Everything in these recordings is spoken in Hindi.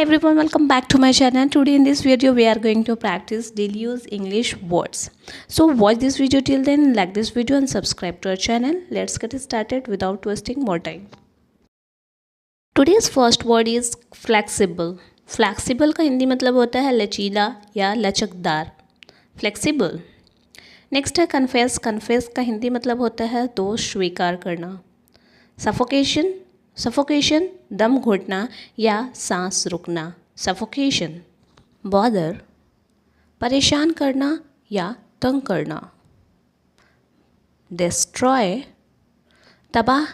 Everyone, welcome back to my channel. Today in this video we are going to practice daily use English words. So watch this video till then, like this video and subscribe to our channel. Let's get started without wasting more time. Today's first word is flexible. Flexible का हिंदी मतलब होता है लचीला या लचकदार. Flexible. नेक्स्ट है कन्फेस. कन्फेस का हिंदी मतलब होता है दोष स्वीकार करना. सफोकेशन. सफोकेशन दम घुटना या सांस रुकना. सफोकेशन. बॉदर परेशान करना या तंग करना. डिस्ट्रॉय तबाह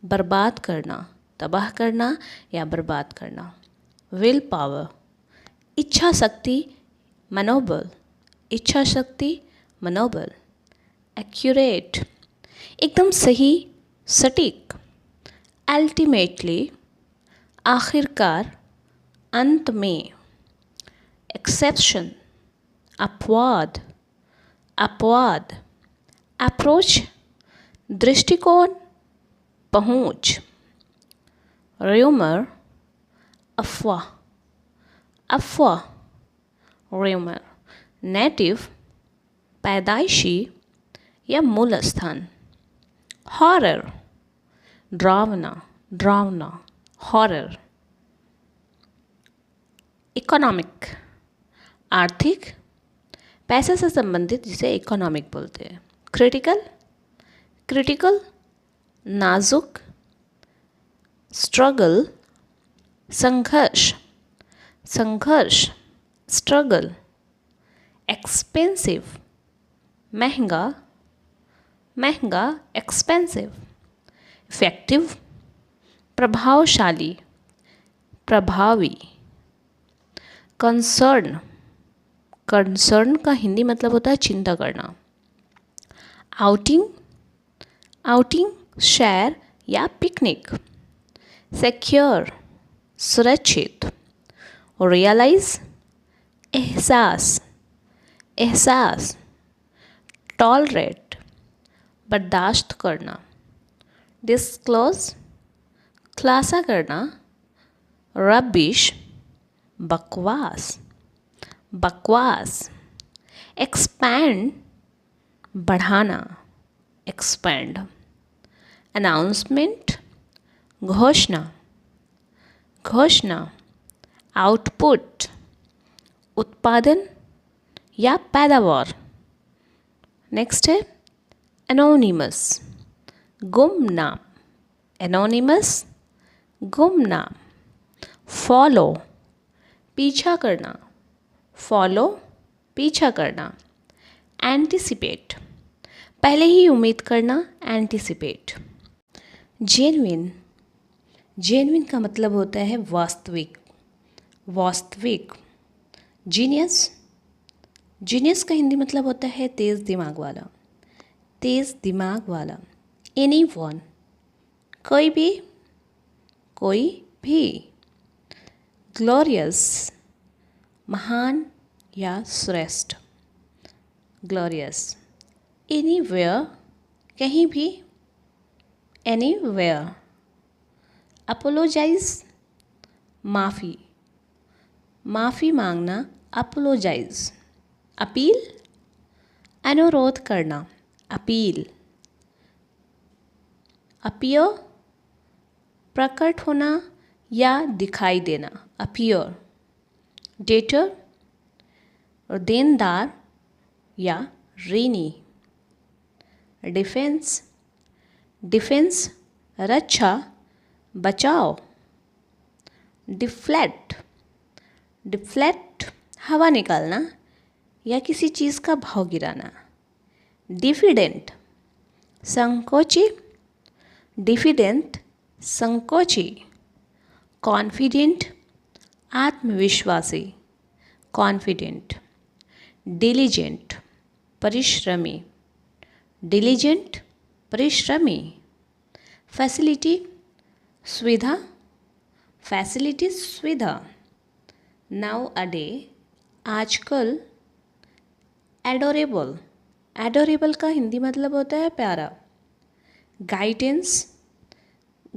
बर्बाद करना. तबाह करना या बर्बाद करना. विल पावर इच्छा शक्ति मनोबल. इच्छा शक्ति मनोबल. एक्यूरेट एकदम सही सटीक. अल्टीमेटली आखिरकार अंत में. एक्सेप्शन अपवाद अपवाद. अप्रोच दृष्टिकोण पहुंच. र्यूमर अफवाह अफवाह. र्यूमर. नेटिव पैदाइशी या मूल स्थान. हॉरर डरावना डरावना. हॉरर. इकोनॉमिक आर्थिक पैसे से संबंधित जिसे इकोनॉमिक बोलते हैं. क्रिटिकल क्रिटिकल नाजुक. स्ट्रगल संघर्ष संघर्ष. स्ट्रगल. एक्सपेंसिव महंगा महंगा. एक्सपेंसिव. इफेक्टिव प्रभावशाली प्रभावी. कंसर्न कंसर्न का हिंदी मतलब होता है चिंता करना. आउटिंग आउटिंग सैर या पिकनिक. सिक्योर सुरक्षित. रियलाइज एहसास एहसास. टॉलरेट बर्दाश्त करना. डिस्क्लोज खुलासा करना. रबिश बकवास बकवास. एक्सपैंड बढ़ाना. एक्सपैंड. अनाउंसमेंट घोषणा घोषणा. आउटपुट उत्पादन या पैदावार. नेक्स्ट है एनोनिमस गुमनाम. एनोनिमस गुमनाम. फॉलो पीछा करना. फॉलो पीछा करना. एंटिसिपेट पहले ही उम्मीद करना. एंटिसिपेट. जेन्युइन जेन्युइन का मतलब होता है वास्तविक वास्तविक. जीनियस जीनियस का हिंदी मतलब होता है तेज़ दिमाग वाला तेज़ दिमाग वाला. एनीवन कोई भी. ग्लोरियस महान या श्रेष्ठ. ग्लोरियस. एनीवेयर कहीं भी. एनीवेयर. अपोलोजाइज माफ़ी माफ़ी मांगना. अपोलोजाइज. अपील अनुरोध करना. अपील. अपीयर प्रकट होना या दिखाई देना. अपीयर. डेटर और देनदार या ऋणी. डिफेंस डिफेंस रक्षा बचाव. डिफ्लेक्ट डिफ्लेक्ट हवा निकालना या किसी चीज़ का भाव गिराना. डिफिडेंट संकोची डिफिडेंट संकोची. कॉन्फिडेंट आत्मविश्वासी. कॉन्फिडेंट. डिलीजेंट परिश्रमी. डिलीजेंट परिश्रमी. फैसिलिटी सुविधा. फैसिलिटी सुविधा. नाउ अडे आजकल. एडोरेबल एडोरेबल का हिंदी मतलब होता है प्यारा. गाइडेंस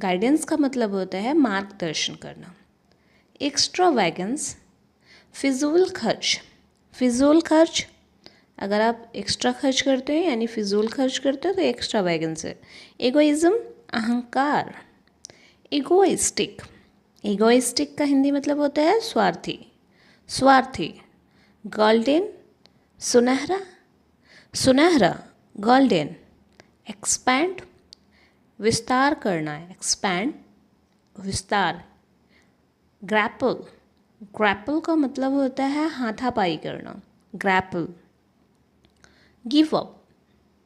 गाइडेंस का मतलब होता है मार्गदर्शन करना. एक्स्ट्रावैगेंस, फिजूल खर्च। फिजूल खर्च, अगर आप एक्स्ट्रा खर्च करते हैं यानी फिजूल खर्च करते हो तो एक्स्ट्रावैगेंस है। एगोइज्म, अहंकार। इगोइस्टिक, इगोइस्टिक का हिंदी मतलब होता है स्वार्थी, स्वार्थी। गोल्डन, सुनहरा, सुनहरा, गोल्डन। एक्सपैंड, विस्तार करना है, एक्सपैंड, विस्तार। ग्रैपल, ग्रैपल का मतलब होता है हाथापाई करना, grapple. Give up,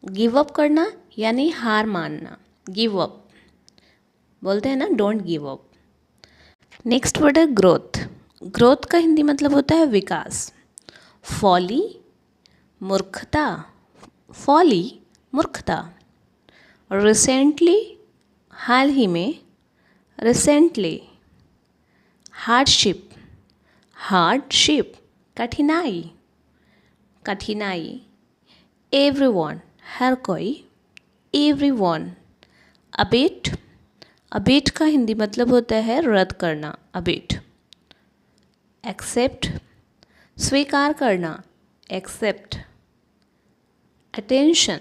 give up करना यानी हार मानना, गिव अप बोलते हैं ना, don't give up. Next word है ग्रोथ। ग्रोथ का हिंदी मतलब होता है विकास। फॉली, मूर्खता, फॉली, मूर्खता। रिसेंटली, हाल ही में, रिसेंटली। हार्डशिप, हार्डशिप, कठिनाई, कठिनाई। एवरीवन, हर कोई, एवरीवन। अबेट, अबेट का हिंदी मतलब होता है रद्द करना, अबेट। एक्सेप्ट, स्वीकार करना, एक्सेप्ट। अटेंशन,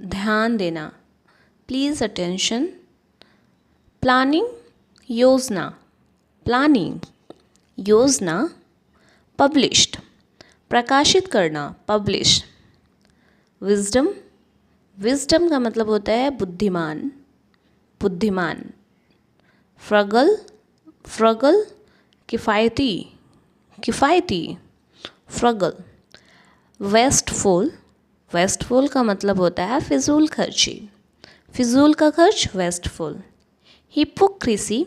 ध्यान देना, प्लीज़ अटेंशन। प्लानिंग, योजना, प्लानिंग, योजना। पब्लिश्ड, प्रकाशित करना, पब्लिश। विजडम, विजडम का मतलब होता है बुद्धिमान, बुद्धिमान। फ्रगल, फ्रगल, किफ़ायती, किफ़ायती, फ्रगल। वेस्टफुल, वेस्टफुल का मतलब होता है फिजूल खर्ची, फिजूल का खर्च, वेस्टफुल। हिपोक्रेसी,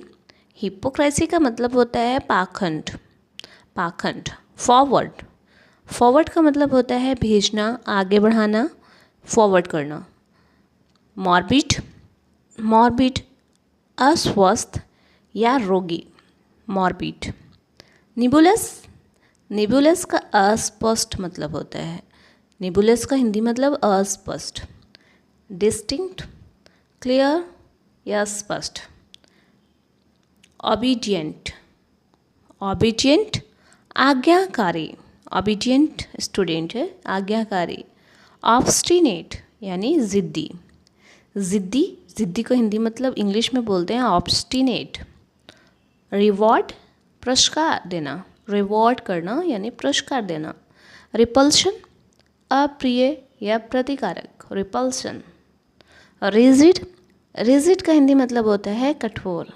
हिपोक्रेसी का मतलब होता है पाखंड, पाखंड। फॉरवर्ड, फॉरवर्ड का मतलब होता है भेजना, आगे बढ़ाना, फॉरवर्ड करना। मॉर्बिड, मॉर्बिड, अस्वस्थ या रोगी, मॉर्बिड। निबुलस, निबुलस का अस्पष्ट मतलब होता है, निबुलस का हिंदी मतलब अस्पष्ट। डिस्टिंक्ट, क्लियर या स्पष्ट। ओबीडियंट, ओबीडियंट, आज्ञाकारी, ओबीडियंट स्टूडेंट है, आज्ञाकारी। ऑब्स्टिनेट यानी ज़िद्दी, ज़िद्दी, ज़िद्दी को हिंदी मतलब इंग्लिश में बोलते हैं ऑब्स्टिनेट। रिवॉर्ड, पुरस्कार देना, रिवॉर्ड करना यानी पुरस्कार देना। रिपल्शन, अप्रिय या प्रतिकारक, रिपल्शन। रिजिड, रिजिड का हिंदी मतलब होता है कठोर,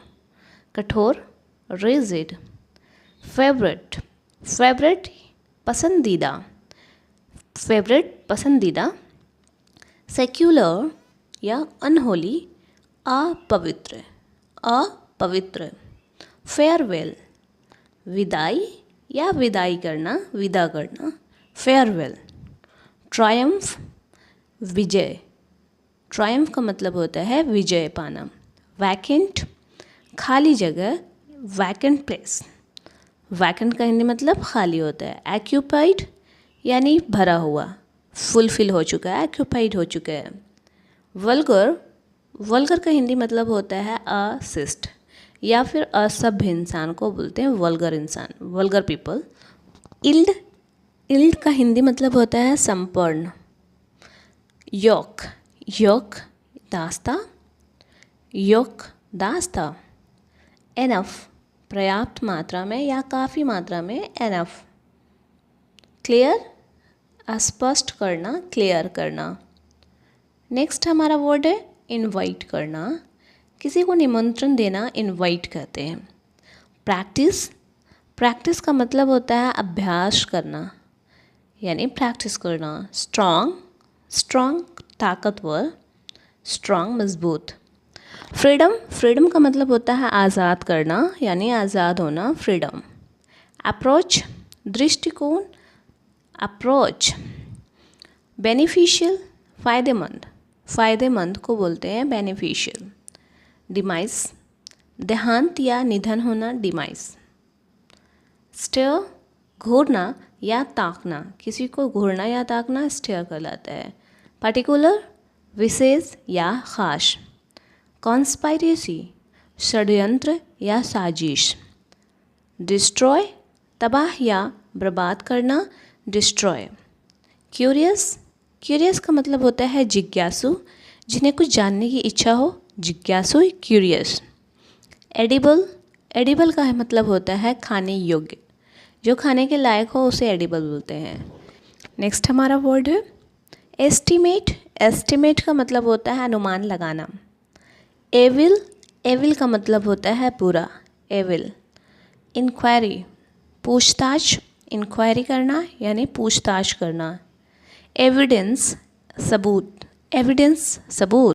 कठोर, रिजिड। फेवरेट, फेवरेट, पसंदीदा, फेवरेट, पसंदीदा। सेक्युलर या अनहोली, अपवित्र, अपवित्र। फेयरवेल, विदाई या विदाई करना, विदा करना, फेयरवेल। ट्रायम्फ, विजय, ट्रायम्फ का मतलब होता है विजय पाना। वैकेंट, खाली जगह, वैकेंट प्लेस, वैकेंट का हिंदी मतलब खाली होता है। एक्यूपाइड यानी भरा हुआ, फुलफिल हो चुका है, एक्यूपाइड हो चुका है। वल्गर, वल्गर का हिंदी मतलब होता है अशिष्ट या फिर असभ्य इंसान को बोलते हैं वल्गर इंसान, वल्गर पीपल। इल्ड, इल्ड का हिंदी मतलब होता है संपन्न। योक, योक, दास्ता, योक, दास्ता। एनफ, पर्याप्त मात्रा में या काफ़ी मात्रा में, एनफ। क्लियर, अस्पष्ट करना, क्लियर करना। नेक्स्ट हमारा वर्ड है इनवाइट करना, किसी को निमंत्रण देना, इनवाइट कहते हैं। प्रैक्टिस, प्रैक्टिस का मतलब होता है अभ्यास करना यानी प्रैक्टिस करना। स्ट्रॉन्ग, स्ट्रॉन्ग, ताकतवर, स्ट्रॉन्ग, मजबूत। फ्रीडम, फ्रीडम का मतलब होता है आज़ाद करना यानी आज़ाद होना, फ्रीडम। अप्रोच, दृष्टिकोण, अप्रोच। बेनिफिशियल, फ़ायदेमंद, फ़ायदेमंद को बोलते हैं बेनिफिशियल। डिमाइस, देहांत या निधन होना, डिमाइस। स्टेयर, घूरना या ताकना, किसी को घूरना या ताकना स्टेयर कहलाता है। पर्टिकुलर, विशेष या ख़ास। कॉन्स्पायरेसी, षड्यंत्र या साजिश। डिस्ट्रॉय तबाह या बर्बाद करना, डिस्ट्रॉय। क्यूरियस, क्यूरियस का मतलब होता है जिज्ञासु, जिन्हें कुछ जानने की इच्छा हो, जिज्ञासु, क्यूरियस। एडिबल, एडिबल का मतलब होता है खाने योग्य, जो खाने के लायक हो उसे एडिबल बोलते हैं। नेक्स्ट हमारा वर्ड है एस्टिमेट। एस्टिमेट का मतलब होता है अनुमान लगाना। एविल, एविल का मतलब होता है बुरा, एविल। इंक्वायरी, पूछताछ, इंक्वायरी करना यानी पूछताछ करना। एविडेंस, सबूत, एविडेंस, सबूत।